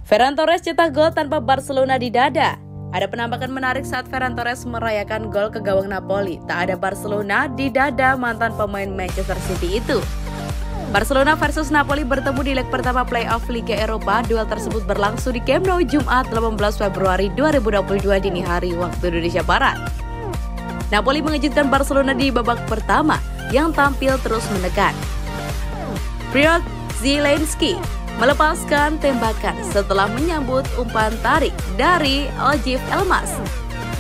Ferran Torres cetak gol tanpa Barcelona di dada. Ada penampakan menarik saat Ferran Torres merayakan gol ke gawang Napoli. Tak ada Barcelona di dada mantan pemain Manchester City itu. Barcelona versus Napoli bertemu di leg pertama playoff Liga Eropa. Duel tersebut berlangsung di Camp Nou Jumat 18 Februari 2022 dini hari waktu Indonesia Barat. Napoli mengejutkan Barcelona di babak pertama yang tampil terus menekan. Piotr Zielinski melepaskan tembakan setelah menyambut umpan tarik dari Ojif Elmas.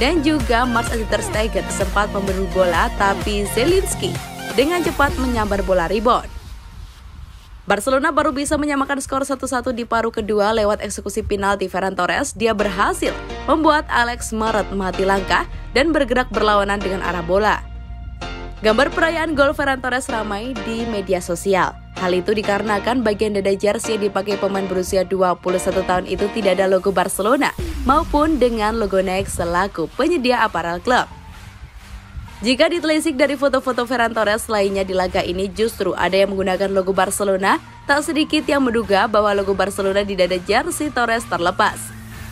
Dan juga Marc-André ter Stegen sempat memberi bola, tapi Zielinski dengan cepat menyambar bola rebound. Barcelona baru bisa menyamakan skor 1-1 di paruh kedua lewat eksekusi penalti Ferran Torres. Dia berhasil membuat Alex Meret mati langkah dan bergerak berlawanan dengan arah bola. Gambar perayaan gol Ferran Torres ramai di media sosial. Hal itu dikarenakan bagian dada jersey yang dipakai pemain berusia 21 tahun itu tidak ada logo Barcelona maupun dengan logo Nike selaku penyedia aparel klub. Jika ditelisik dari foto-foto Ferran Torres lainnya di laga ini, justru ada yang menggunakan logo Barcelona. Tak sedikit yang menduga bahwa logo Barcelona di dada jersey Torres terlepas.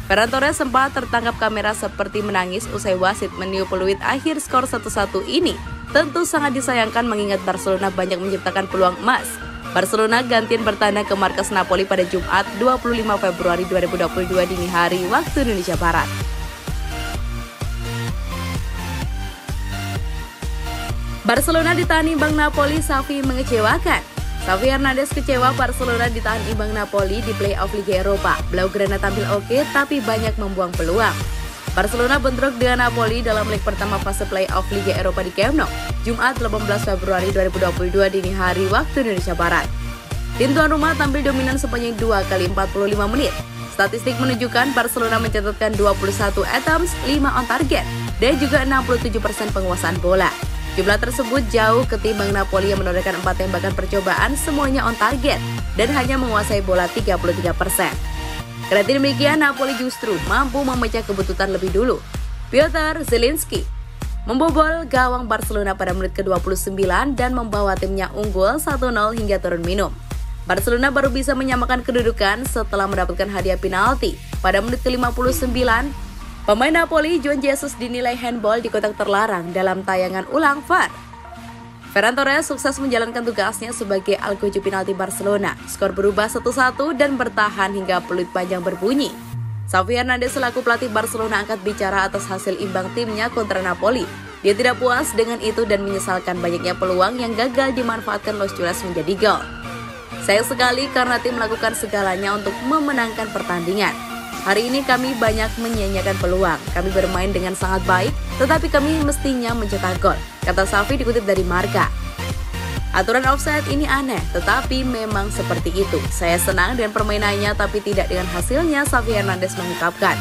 Ferran Torres sempat tertangkap kamera seperti menangis usai wasit meniup peluit akhir skor 1-1 ini. Tentu sangat disayangkan mengingat Barcelona banyak menciptakan peluang emas. Barcelona gantian bertandang ke markas Napoli pada Jumat 25 Februari 2022 dini hari waktu Indonesia Barat. Barcelona ditahan imbang Napoli, Xavi mengecewakan. Xavi Hernandez kecewa Barcelona ditahan imbang Napoli di playoff Liga Eropa. Blaugrana tampil oke tapi banyak membuang peluang. Barcelona bentrok dengan Napoli dalam leg pertama fase playoff Liga Eropa di Camp Nou, Jumat 18 Februari 2022 dini hari waktu Indonesia Barat. Tim tuan rumah tampil dominan sepanjang 2 kali 45 menit. Statistik menunjukkan Barcelona mencatatkan 21 attempts, 5 on target, dan juga 67% penguasaan bola. Jumlah tersebut jauh ketimbang Napoli yang menorehkan 4 tembakan percobaan semuanya on target dan hanya menguasai bola 33%. Kendati demikian, Napoli justru mampu memecah kebutuhan lebih dulu. Piotr Zielinski membobol gawang Barcelona pada menit ke-29 dan membawa timnya unggul 1-0 hingga turun minum. Barcelona baru bisa menyamakan kedudukan setelah mendapatkan hadiah penalti. Pada menit ke-59, pemain Napoli Juan Jesus dinilai handball di kotak terlarang dalam tayangan ulang VAR. Ferran Torres sukses menjalankan tugasnya sebagai algojo penalti Barcelona. Skor berubah 1-1 dan bertahan hingga peluit panjang berbunyi. Xavi Hernandez selaku pelatih Barcelona angkat bicara atas hasil imbang timnya kontra Napoli. Dia tidak puas dengan itu dan menyesalkan banyaknya peluang yang gagal dimanfaatkan Los Chulas menjadi gol. Sayang sekali karena tim melakukan segalanya untuk memenangkan pertandingan. Hari ini kami banyak menyia-nyiakan peluang. Kami bermain dengan sangat baik, tetapi kami mestinya mencetak gol, kata Xavi dikutip dari Marca. Aturan offside ini aneh, tetapi memang seperti itu. Saya senang dengan permainannya, tapi tidak dengan hasilnya, Xavi Hernandez mengungkapkan.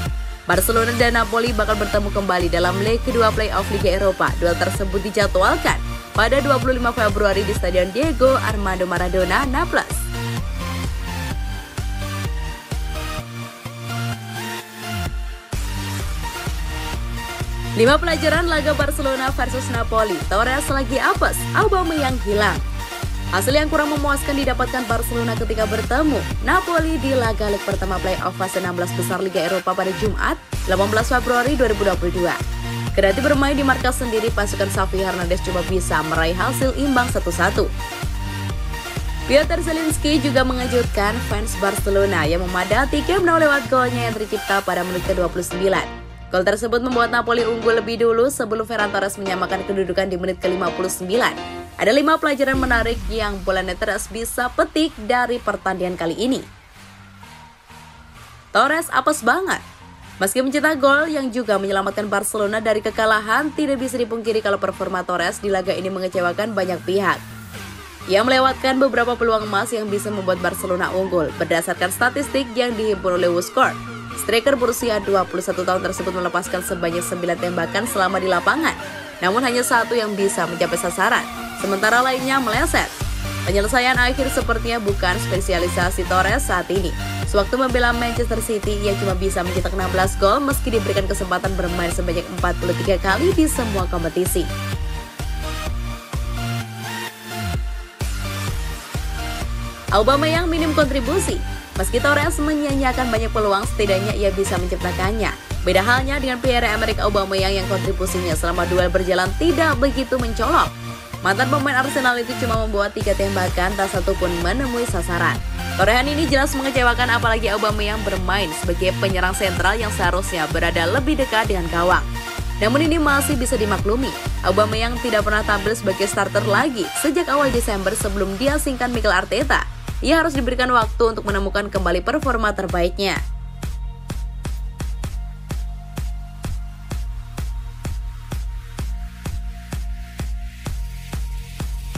Barcelona dan Napoli bakal bertemu kembali dalam leg kedua playoff Liga Eropa. Duel tersebut dijadwalkan pada 25 Februari di Stadion Diego Armando Maradona, Naples. 5 pelajaran laga Barcelona versus Napoli. Torres lagi apes, Aubameyang hilang. Hasil yang kurang memuaskan didapatkan Barcelona ketika bertemu Napoli di laga leg pertama playoff fase 16 besar Liga Eropa pada Jumat 18 Februari 2022. Kendati bermain di markas sendiri, pasukan Xavi Hernandez cuma bisa meraih hasil imbang 1-1. Piotr Zielinski juga mengejutkan fans Barcelona yang memadati Camp Nou lewat golnya yang tercipta pada menit ke-29. Gol tersebut membuat Napoli unggul lebih dulu sebelum Ferran Torres menyamakan kedudukan di menit ke-59. Ada 5 pelajaran menarik yang bola neteras bisa petik dari pertandingan kali ini. Torres apes banget. Meski mencetak gol yang juga menyelamatkan Barcelona dari kekalahan, tidak bisa dipungkiri kalau performa Torres di laga ini mengecewakan banyak pihak. Ia melewatkan beberapa peluang emas yang bisa membuat Barcelona unggul berdasarkan statistik yang dihimpun oleh WhoScored. Striker berusia 21 tahun tersebut melepaskan sebanyak 9 tembakan selama di lapangan, namun hanya 1 yang bisa mencapai sasaran, sementara lainnya meleset. Penyelesaian akhir sepertinya bukan spesialisasi Torres saat ini. Sewaktu membela Manchester City, ia cuma bisa mencetak 16 gol meski diberikan kesempatan bermain sebanyak 43 kali di semua kompetisi. Aubameyang minim kontribusi. Meski Torres menyanyiakan banyak peluang, setidaknya ia bisa menciptakannya. Beda halnya dengan Pierre-Emerick Aubameyang yang kontribusinya selama duel berjalan tidak begitu mencolok. Mantan pemain Arsenal itu cuma membawa 3 tembakan, tak satu pun menemui sasaran. Torehan ini jelas mengecewakan, apalagi Aubameyang bermain sebagai penyerang sentral yang seharusnya berada lebih dekat dengan gawang. Namun ini masih bisa dimaklumi. Aubameyang tidak pernah tampil sebagai starter lagi sejak awal Desember sebelum diasingkan Mikel Arteta. Ia harus diberikan waktu untuk menemukan kembali performa terbaiknya.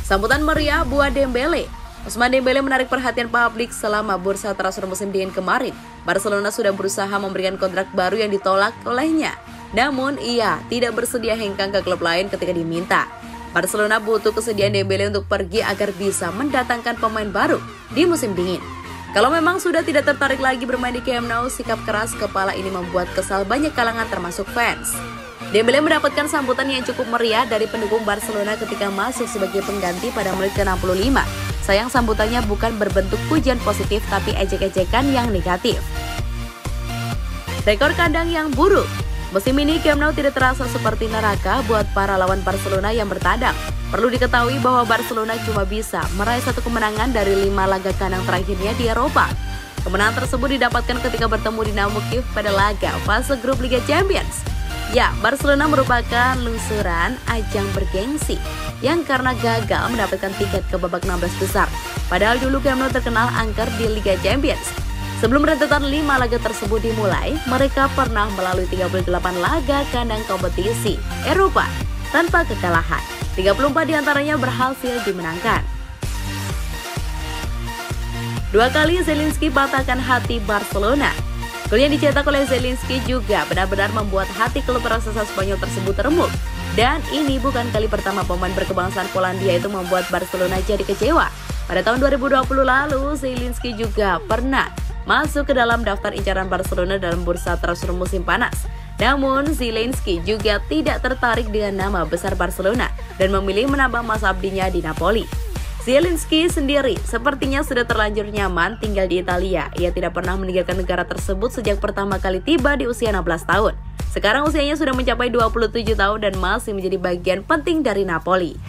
Sambutan meriah buat Dembele. Ousmane Dembele menarik perhatian publik selama bursa transfer musim dingin kemarin. Barcelona sudah berusaha memberikan kontrak baru yang ditolak olehnya. Namun ia tidak bersedia hengkang ke klub lain ketika diminta. Barcelona butuh kesediaan Dembele untuk pergi agar bisa mendatangkan pemain baru di musim dingin. Kalau memang sudah tidak tertarik lagi bermain di Camp Nou, sikap keras kepala ini membuat kesal banyak kalangan termasuk fans. Dembele mendapatkan sambutan yang cukup meriah dari pendukung Barcelona ketika masuk sebagai pengganti pada menit ke-65. Sayang sambutannya bukan berbentuk pujian positif tapi ejek-ejekan yang negatif. Rekor kandang yang buruk. Musim ini Camp Nou tidak terasa seperti neraka buat para lawan Barcelona yang bertandang. Perlu diketahui bahwa Barcelona cuma bisa meraih 1 kemenangan dari 5 laga kandang terakhirnya di Eropa. Kemenangan tersebut didapatkan ketika bertemu Dinamo Kiev pada laga fase grup Liga Champions. Ya, Barcelona merupakan lungsuran ajang bergengsi yang karena gagal mendapatkan tiket ke babak 16 besar. Padahal dulu Camp Nou terkenal angker di Liga Champions. Sebelum rentetan 5 laga tersebut dimulai, mereka pernah melalui 38 laga kandang kompetisi Eropa tanpa kekalahan. 34 diantaranya berhasil dimenangkan. 2 kali Zielinski patahkan hati Barcelona. Gol yang dicetak oleh Zielinski juga benar-benar membuat hati klub raksasa Spanyol tersebut remuk. Dan ini bukan kali pertama pemain berkebangsaan Polandia itu membuat Barcelona jadi kecewa. Pada tahun 2020 lalu, Zielinski juga pernah masuk ke dalam daftar incaran Barcelona dalam bursa transfer musim panas. Namun, Zielinski juga tidak tertarik dengan nama besar Barcelona dan memilih menambah masa abdinya di Napoli. Zielinski sendiri sepertinya sudah terlanjur nyaman tinggal di Italia. Ia tidak pernah meninggalkan negara tersebut sejak pertama kali tiba di usia 16 tahun. Sekarang usianya sudah mencapai 27 tahun dan masih menjadi bagian penting dari Napoli.